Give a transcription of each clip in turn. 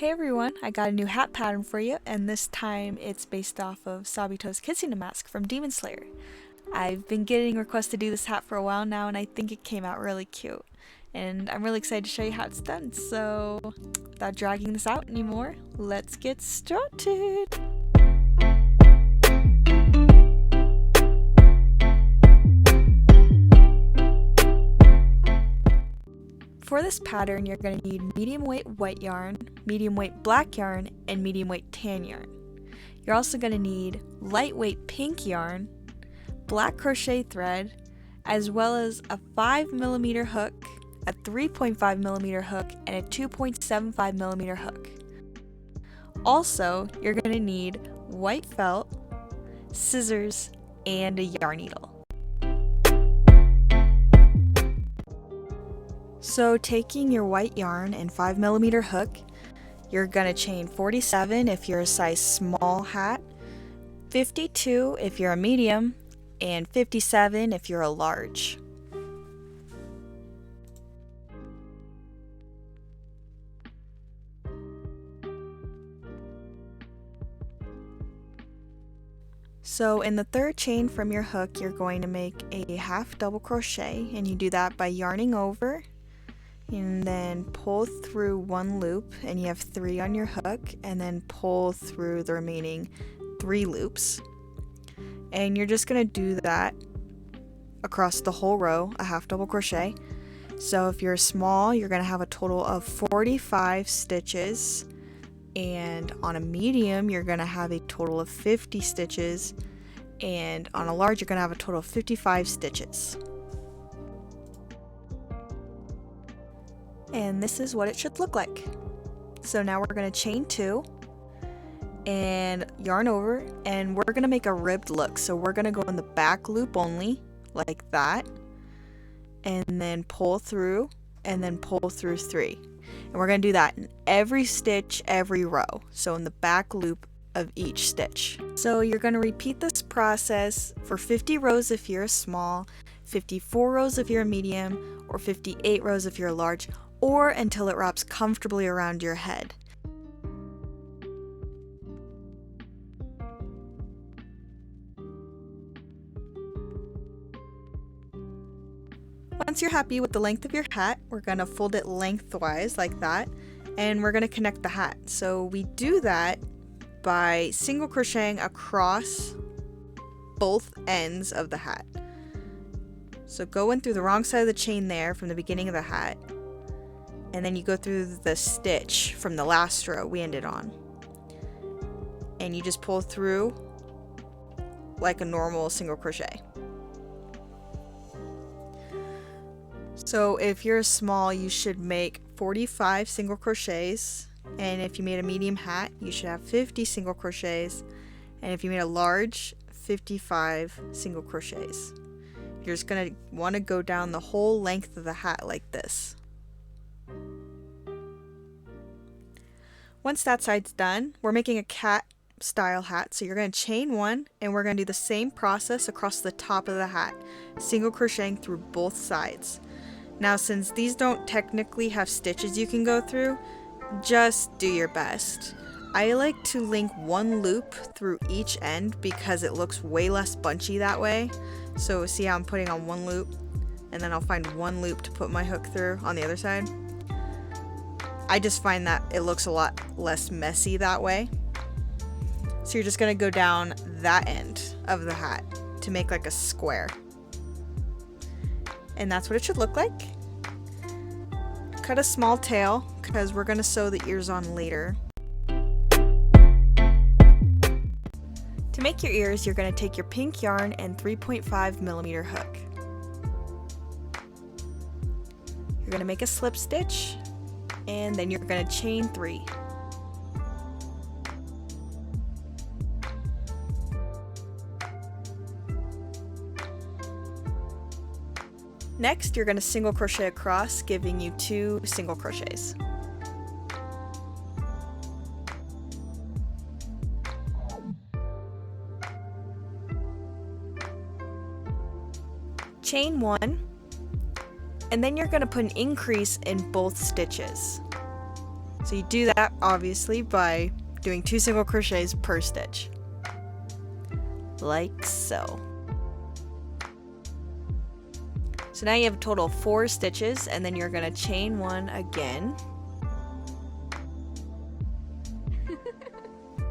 Hey everyone, I got a new hat pattern for you, and this time it's based off of Sabito'S Kitsune mask from Demon Slayer. I've been getting requests to do this hat for a while now, and I think it came out really cute. And I'm really excited to show you how it's done, so without dragging this out anymore, let's get started! For this pattern, you're going to need medium weight white yarn, medium weight black yarn, and medium weight tan yarn. You're also going to need lightweight pink yarn, black crochet thread, as well as a 5mm hook, a 3.5mm hook, and a 2.75mm hook. Also, you're going to need white felt, scissors, and a yarn needle. So taking your white yarn and 5mm hook, you're going to chain 47 if you're a size small hat, 52 if you're a medium, and 57 if you're a large. So in the third chain from your hook, you're going to make a half double crochet, and you do that by yarning over and then pull through one loop, and you have 3 on your hook, and then pull through the remaining 3 loops. And you're just going to do that across the whole row, a half double crochet. So if you're small, you're going to have a total of 45 stitches, and on a medium you're going to have a total of 50 stitches, and on a large you're going to have a total of 55 stitches. And this is what it should look like. So now we're going to chain 2 and yarn over, and we're going to make a ribbed look. So we're going to go in the back loop only, like that, and then pull through, and then pull through 3. And we're going to do that in every stitch, every row. So in the back loop of each stitch. So you're going to repeat this process for 50 rows if you're a small, 54 rows if you're a medium, or 58 rows if you're a large, or until it wraps comfortably around your head. Once you're happy with the length of your hat, we're going to fold it lengthwise like that, and we're going to connect the hat. So we do that by single crocheting across both ends of the hat. So go in through the wrong side of the chain there from the beginning of the hat, and then you go through the stitch from the last row we ended on, and you just pull through like a normal single crochet. So if you're small, you should make 45 single crochets, and if you made a medium hat, you should have 50 single crochets, and if you made a large, 55 single crochets. You're just going to want to go down the whole length of the hat like this. Once that side's done, we're making a cat style hat, so you're going to chain 1, and we're going to do the same process across the top of the hat, single crocheting through both sides. Now, since these don't technically have stitches you can go through, just do your best. I like to link one loop through each end because it looks way less bunchy that way. So see how I'm putting on one loop, and then I'll find one loop to put my hook through on the other side. I just find that it looks a lot less messy that way. So you're just going to go down that end of the hat to make like a square. And that's what it should look like. Cut a small tail because we're going to sew the ears on later. To make your ears, you're going to take your pink yarn and 3.5mm hook. You're going to make a slip stitch, and then you're going to chain 3. Next, you're going to single crochet across, giving you 2 single crochets. Chain 1, and then you're going to put an increase in both stitches. So So you do that obviously by doing 2 single crochets per stitch, like so. So now you have a total of 4 stitches, and then you're going to chain 1 again.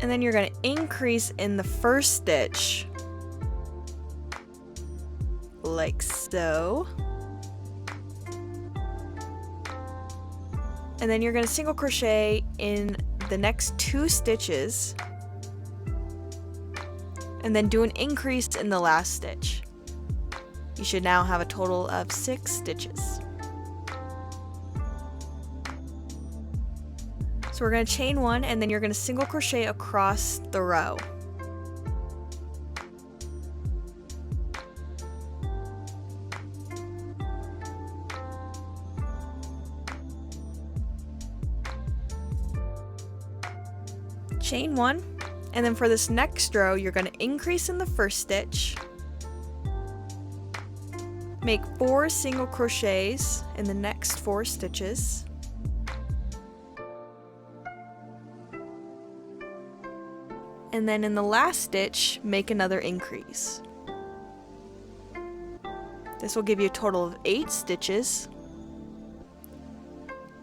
And then you're going to increase in the first stitch, like so. And then you're going to single crochet in the next 2 stitches, and then do an increase in the last stitch. You should now have a total of 6 stitches. So we're going to chain 1, and then you're going to single crochet across the row. Chain 1, and then for this next row you're going to increase in the first stitch, make 4 single crochets in the next 4 stitches, and then in the last stitch make another increase. This will give you a total of 8 stitches.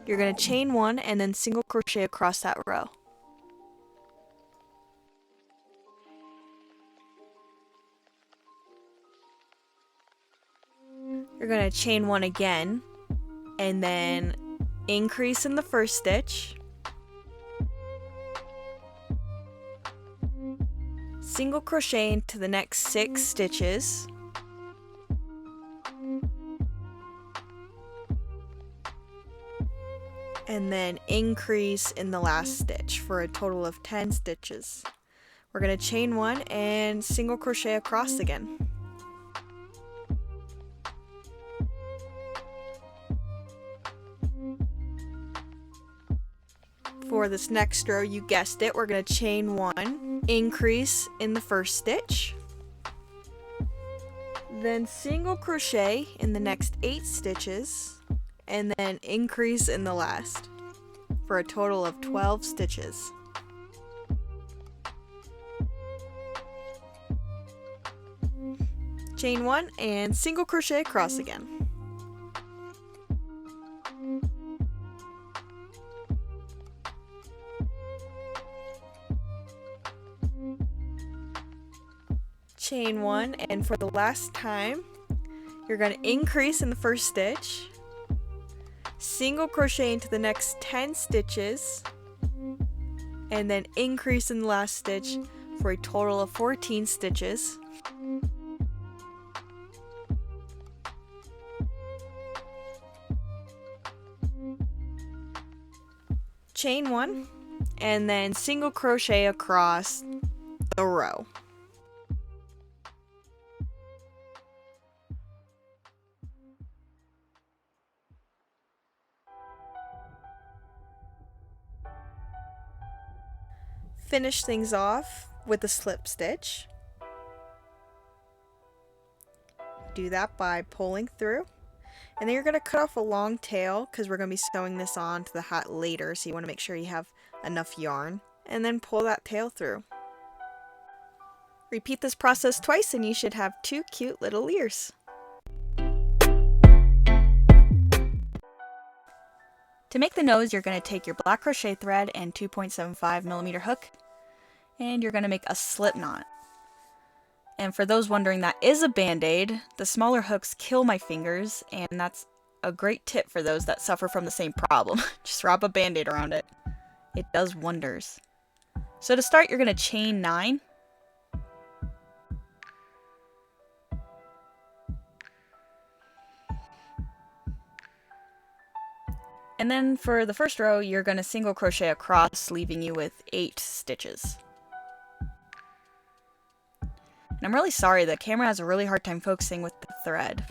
You're going to chain 1 and then single crochet across that row. You're going to chain 1 again, and then increase in the first stitch, single crochet into the next 6 stitches, and then increase in the last stitch for a total of 10 stitches. We're going to chain 1 and single crochet across again. For this next row, you guessed it, we're going to chain 1, increase in the first stitch, then single crochet in the next 8 stitches, and then increase in the last for a total of 12 stitches. Chain 1 and single crochet across again. Chain 1, and for the last time you're going to increase in the first stitch, single crochet into the next 10 stitches, and then increase in the last stitch for a total of 14 stitches. Chain 1 and then single crochet across the row. Finish things off with a slip stitch. Do that by pulling through, and then you're going to cut off a long tail because we're going to be sewing this on to the hat later, so you want to make sure you have enough yarn, and then pull that tail through. Repeat this process twice and you should have 2 cute little ears. To make the nose, you're going to take your black crochet thread and 2.75mm hook, and you're going to make a slip knot. And for those wondering, that is a band-aid. The smaller hooks kill my fingers, and that's a great tip for those that suffer from the same problem. Just wrap a band-aid around it. It does wonders. So to start, you're going to chain 9. And then for the first row, you're going to single crochet across, leaving you with 8 stitches. And I'm really sorry, the camera has a really hard time focusing with the thread.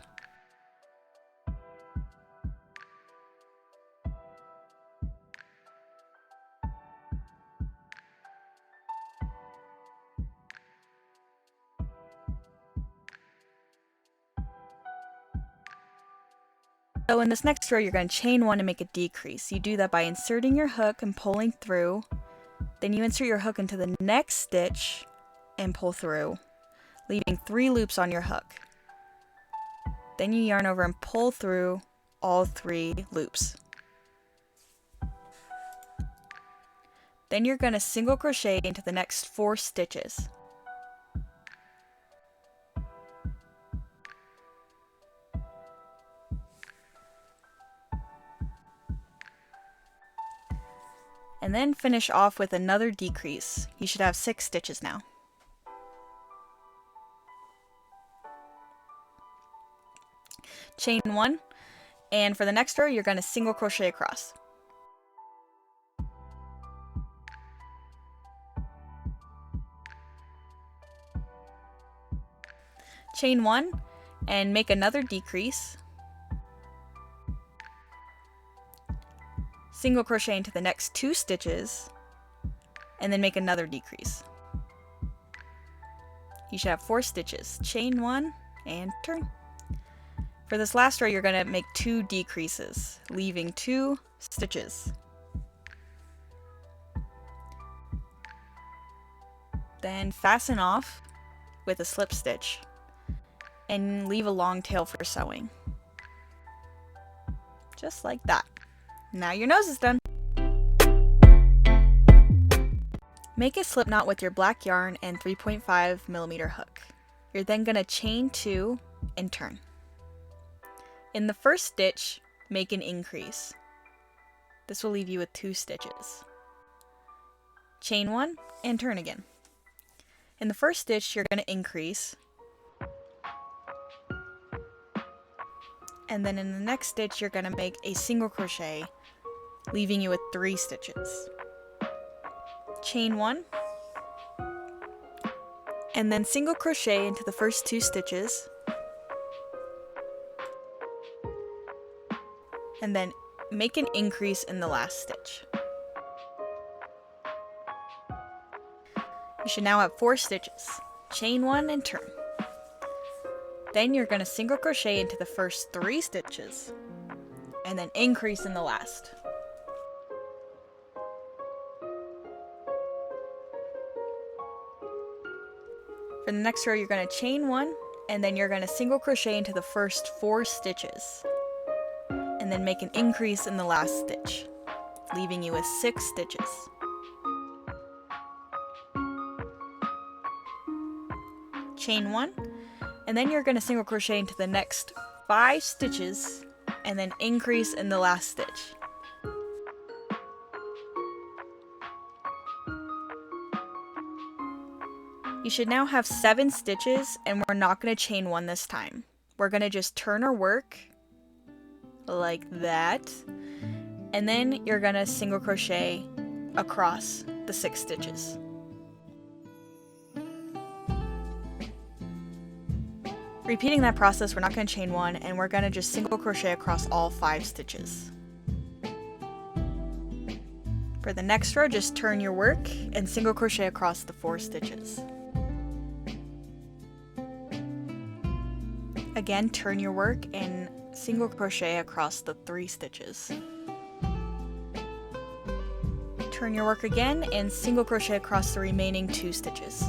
So in this next row, you're going to chain one and make a decrease. You do that by inserting your hook and pulling through. Then you insert your hook into the next stitch and pull through, leaving 3 loops on your hook. Then you yarn over and pull through all 3 loops. Then you're going to single crochet into the next 4 stitches. And then finish off with another decrease. You should have 6 stitches now. Chain 1, and for the next row you're going to single crochet across. Chain 1 and make another decrease. Single crochet into the next 2 stitches and then make another decrease. You should have 4 stitches. Chain 1 and turn. For this last row, you're going to make 2 decreases, leaving 2 stitches. Then fasten off with a slip stitch and leave a long tail for sewing. Just like that. Now your nose is done. Make a slip knot with your black yarn and 3.5mm hook. You're then going to chain 2 and turn. In the first stitch, make an increase. This will leave you with 2 stitches. Chain 1 and turn again. In the first stitch, you're going to increase. And then in the next stitch, you're going to make a single crochet, leaving you with 3 stitches. Chain 1. And then single crochet into the first 2 stitches. And then make an increase in the last stitch. You should now have 4 stitches. Chain 1 and turn. Then you're going to single crochet into the first 3 stitches and then increase in the last. For the next row, you're going to chain 1 and then you're going to single crochet into the first 4 stitches. And then make an increase in the last stitch, leaving you with 6 stitches. Chain 1, and then you're going to single crochet into the next 5 stitches, and then increase in the last stitch. You should now have 7 stitches, and we're not going to chain 1 this time. We're going to just turn our work like that, and then you're gonna single crochet across the 6 stitches. Repeating that process, we're not going to chain 1, and we're going to just single crochet across all 5 stitches. For the next row, just turn your work and single crochet across the 4 stitches. Again, turn your work and single crochet across the 3 stitches. Turn your work again and single crochet across the remaining 2 stitches.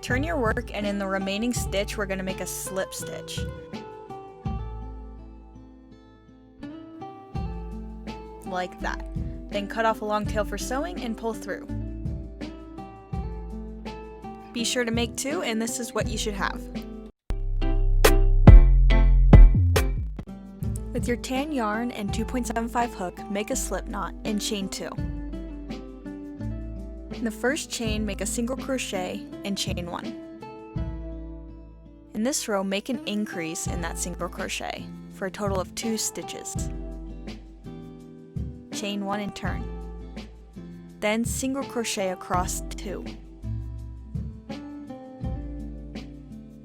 Turn your work, and in the remaining stitch we're going to make a slip stitch. Like that. Then cut off a long tail for sewing and pull through. Be sure to make 2, and this is what you should have. With your tan yarn and 2.75 hook, make a slip knot and chain 2. In the first chain, make a single crochet and chain 1. In this row, make an increase in that single crochet for a total of 2 stitches. Chain 1 and turn. Then single crochet across 2.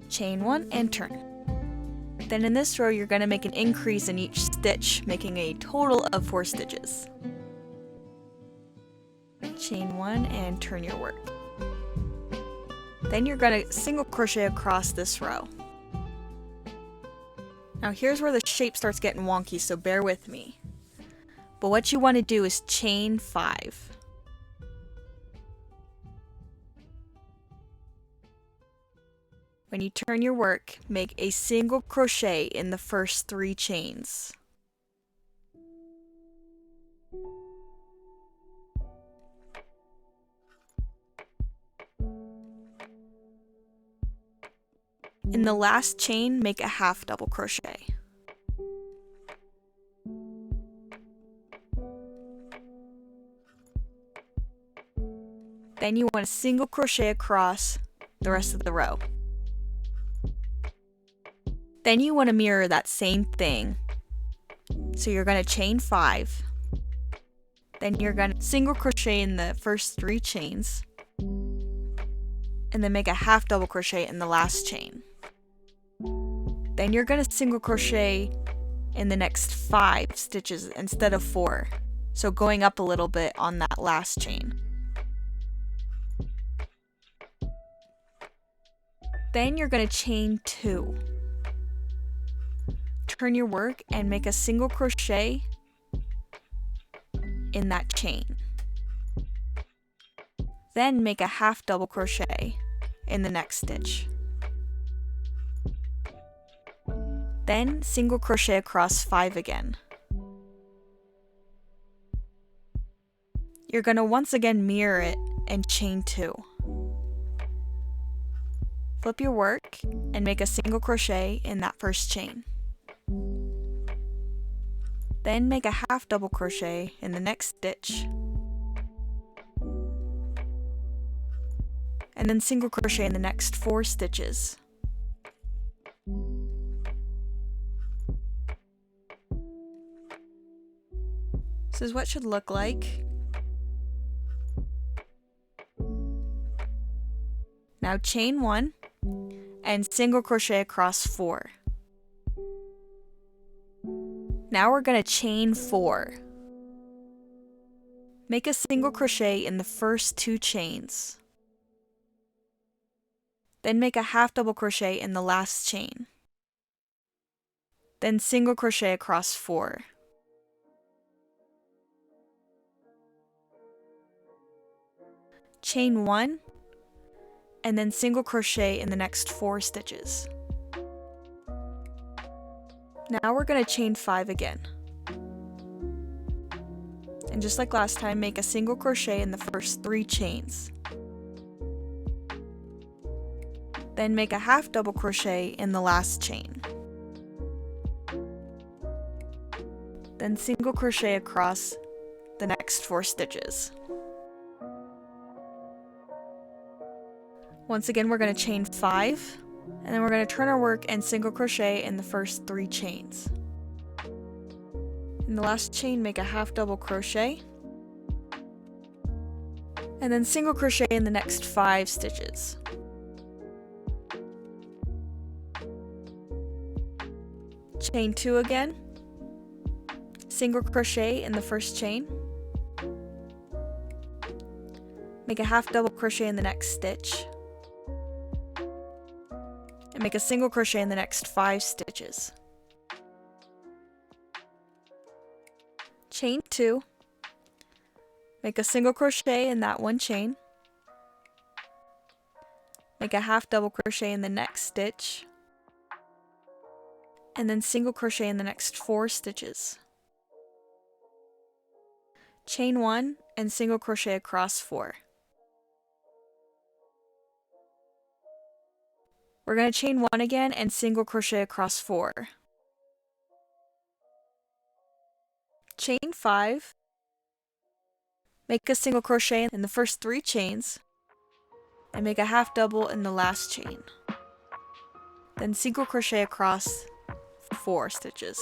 Chain 1 and turn. Then in this row you're going to make an increase in each stitch, making a total of 4 stitches. chain 1 and turn your work. Then you're going to single crochet across this row. Now here's where the shape starts getting wonky, so bear with me. But what you want to do is chain 5. When you turn your work, make a single crochet in the first 3 chains. In the last chain, make a half double crochet. Then you want to single crochet across the rest of the row. Then you want to mirror that same thing. So you're going to chain 5. Then you're going to single crochet in the first 3 chains. And then make a half double crochet in the last chain. Then you're going to single crochet in the next 5 stitches instead of 4. So going up a little bit on that last chain. Then you're going to chain 2. Turn your work and make a single crochet in that chain. Then make a half double crochet in the next stitch. Then single crochet across 5 again. You're going to once again mirror it and chain 2. Flip your work and make a single crochet in that first chain. Then make a half double crochet in the next stitch. And then single crochet in the next 4 stitches. This is what it should look like. Now chain 1 and single crochet across 4. Now we're going to chain 4. Make a single crochet in the first 2 chains. Then make a half double crochet in the last chain. Then single crochet across 4. Chain 1 and then single crochet in the next 4 stitches. Now we're going to chain 5 again. And just like last time, make a single crochet in the first 3 chains. Then make a half double crochet in the last chain. Then single crochet across the next 4 stitches. Once again, we're going to chain 5, and then we're going to turn our work and single crochet in the first 3 chains. In the last chain, make a half double crochet, and then single crochet in the next 5 stitches. Chain 2 again, single crochet in the first chain, make a half double crochet in the next stitch, and make a single crochet in the next 5 stitches. Chain 2, make a single crochet in that 1 chain, make a half double crochet in the next stitch, and then single crochet in the next 4 stitches. Chain 1 and single crochet across 4. We're going to chain 1 again and single crochet across 4. Chain 5, make a single crochet in the first 3 chains, and make a half double in the last chain. Then single crochet across 4 stitches.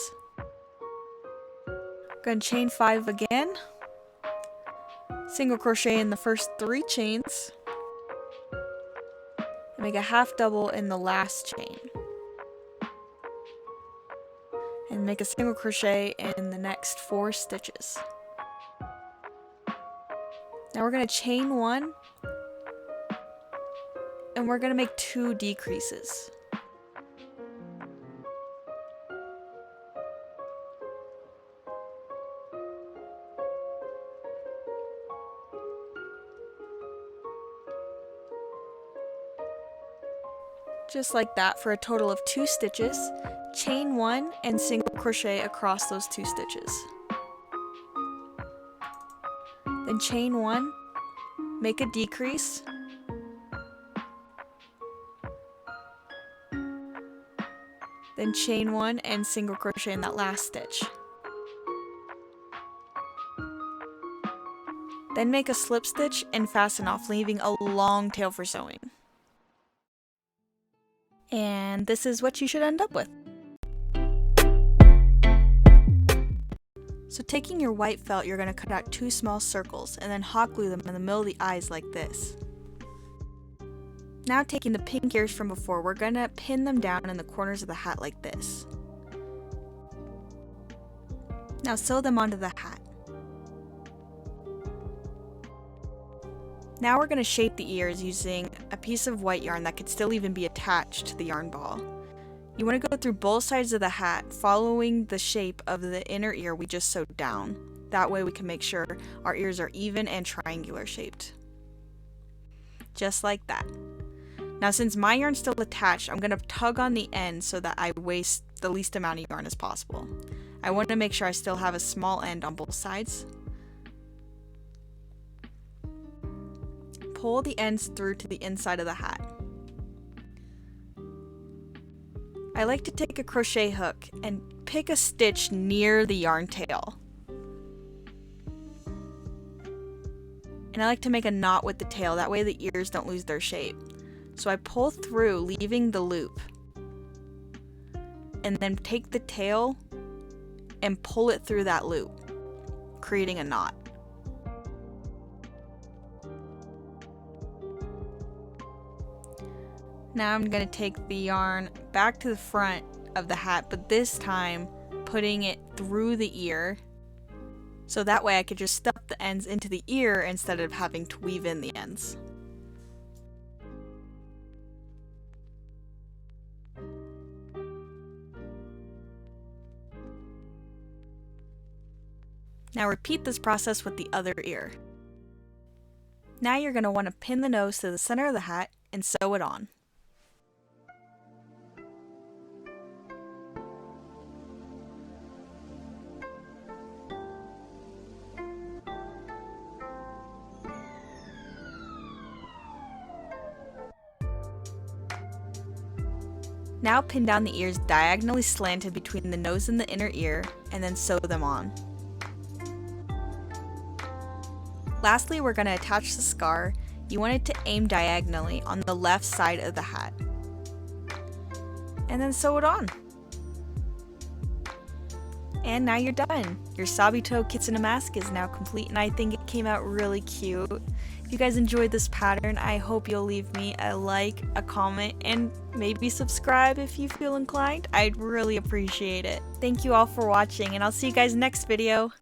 Going to chain 5 again, single crochet in the first 3 chains, and make a half double in the last chain. And make a single crochet in the next 4 stitches. Now we're going to chain 1, and we're going to make 2 decreases. Just like that for a total of 2 stitches. Chain 1 and single crochet across those 2 stitches. Then chain 1, make a decrease, then chain 1 and single crochet in that last stitch. Then make a slip stitch and fasten off, leaving a long tail for sewing. And this is what you should end up with. So taking your white felt, you're going to cut out 2 small circles and then hot glue them in the middle of the eyes like this. Now taking the pink ears from before, we're going to pin them down in the corners of the hat like this. Now sew them onto the hat. Now we're going to shape the ears using a piece of white yarn that could still even be attached to the yarn ball. You want to go through both sides of the hat, following the shape of the inner ear we just sewed down. That way we can make sure our ears are even and triangular shaped. Just like that. Now since my yarn's still attached, I'm going to tug on the end so that I waste the least amount of yarn as possible. I want to make sure I still have a small end on both sides. Pull the ends through to the inside of the hat. I like to take a crochet hook and pick a stitch near the yarn tail. And I like to make a knot with the tail, that way the ears don't lose their shape. So I pull through, leaving the loop. And then take the tail and pull it through that loop, creating a knot. Now I'm going to take the yarn back to the front of the hat, but this time putting it through the ear, so that way I could just stuff the ends into the ear instead of having to weave in the ends. Now repeat this process with the other ear. Now you're going to want to pin the nose to the center of the hat and sew it on. Now pin down the ears diagonally slanted between the nose and the inner ear, and then sew them on. Lastly, we're going to attach the scar. You want it to aim diagonally on the left side of the hat. And then sew it on. And now you're done. Your Sabito Kitsune mask is now complete, and I think it came out really cute. If you guys enjoyed this pattern, I hope you'll leave me a like, a comment, and maybe subscribe if you feel inclined. I'd really appreciate it. Thank you all for watching, and I'll see you guys next video.